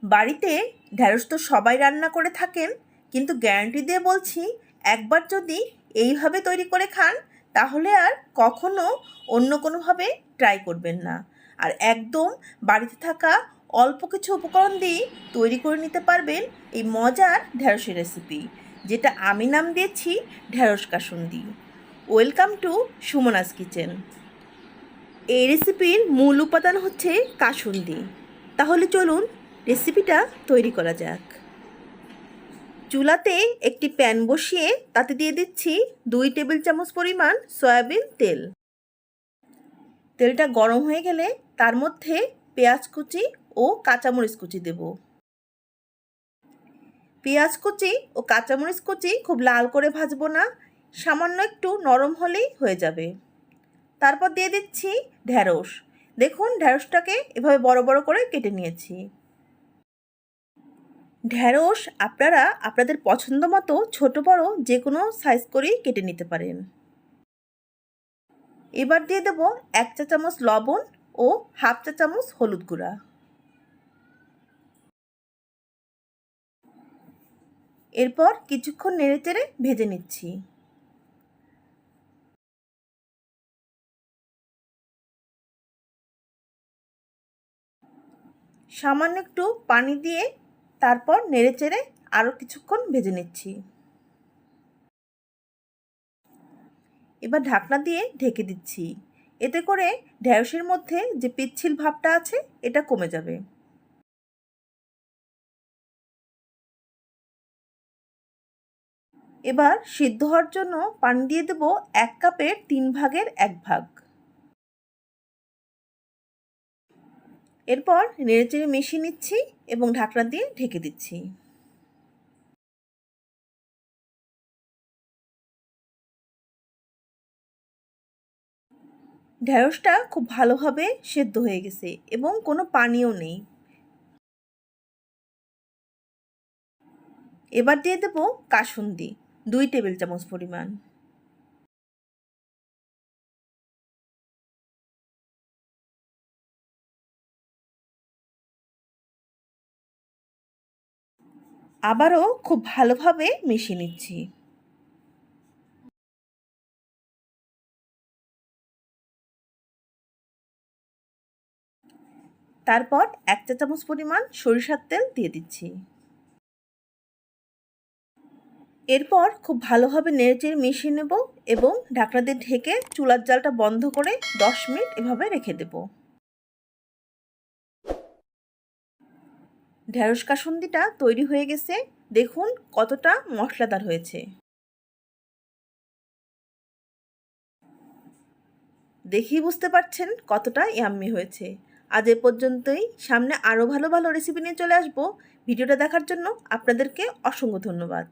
বাড়িতে ঢ্যাঁড়স তো সবাই রান্না করে থাকেন, কিন্তু গ্যারান্টি দিয়ে বলছি, একবার যদি এইভাবে তৈরি করে খান তাহলে আর কখনো অন্য কোনোভাবে ট্রাই করবেন না। আর একদম বাড়িতে থাকা অল্প কিছু উপকরণ দিয়ে তৈরি করে নিতে পারবেন এই মজার ঢ্যাঁড়সের রেসিপি, যেটা আমি নাম দিয়েছি ঢ্যাঁড়স kasundi. Welcome to Sumana's kitchen. এই রেসিপির মূল উপাদান হচ্ছে কাসুন্দি। তাহলে চলুন রেসিপিটা তৈরি করা যাক। চুলাতে একটি প্যান বসিয়ে তাতে দিয়ে দিচ্ছি 2 টেবিল চামচ পরিমাণ সয়াবিন তেল। তেলটা গরম হয়ে গেলে তার মধ্যে পেঁয়াজ কুচি ও কাঁচামরিচ কুচি দেব। পেঁয়াজ কুচি ও কাঁচামরিচ কুচি খুব লাল করে ভাজবো না, সামান্য একটু নরম হলেই হয়ে যাবে। তারপর দিয়ে দিচ্ছি ঢ্যাঁড়স। দেখুন ঢ্যাঁড়সটাকে এভাবে বড় বড় করে কেটে নিয়েছি। ঢ্যাঁড়স আপনারা আপনাদের পছন্দ মতো ছোট বড় যে কোনো সাইজ করেই কেটে নিতে পারেন। এবার দিয়ে দেব 1 চা চামচ লবণ ও হাফ চা চামচ হলুদ গুঁড়া। এরপর কিছুক্ষণ নেড়েচেড়ে ভেজে নিচ্ছি। সামান্য একটু পানি দিয়ে তারপর নেড়েচেড়ে আরও কিছুক্ষণ ভেজে নিচ্ছি। এবার ঢাকনা দিয়ে ঢেকে দিচ্ছি। এতে করে ঢ্যাঁড়সের মধ্যে যে পিচ্ছিল ভাবটা আছে এটা কমে যাবে। এবার সিদ্ধ হওয়ার জন্য পানি দিয়ে দেব 1 কাপের 3 ভাগের 1 ভাগ। এরপর নেড়েচেড়ে মিশিয়ে নিচ্ছি এবং ঢাকনা দিয়ে ঢেকে দিচ্ছি। ঢ্যাঁড়সটা খুব ভালোভাবে সেদ্ধ হয়ে গেছে এবং কোনো পানিও নেই। এবার দিয়ে দেব কাসুন্দি 2 টেবিল চামচ পরিমাণ। আবারও খুব ভালোভাবে মিশিয়ে নিচ্ছি। তারপর 1 চা চামচ পরিমাণ সরিষার তেল দিয়ে দিচ্ছি। এরপর খুব ভালোভাবে নেড়েচেড়ে মিশিয়ে নেব এবং ঢাকনা দিয়ে ঢেকে চুলার জালটা বন্ধ করে 10 মিনিট এভাবে রেখে দেব। ঢ্যাঁড়স কাসুন্দিটা তৈরি হয়ে গেছে। দেখুন কতটা মশলাদার হয়েছে। দেখেই বুঝতে পারছেন কতটা ইয়াম্মি হয়েছে। আজ এ পর্যন্তই। সামনে আরও ভালো ভালো রেসিপি নিয়ে চলে আসবো। ভিডিওটা দেখার জন্য আপনাদেরকে অসংখ্য ধন্যবাদ।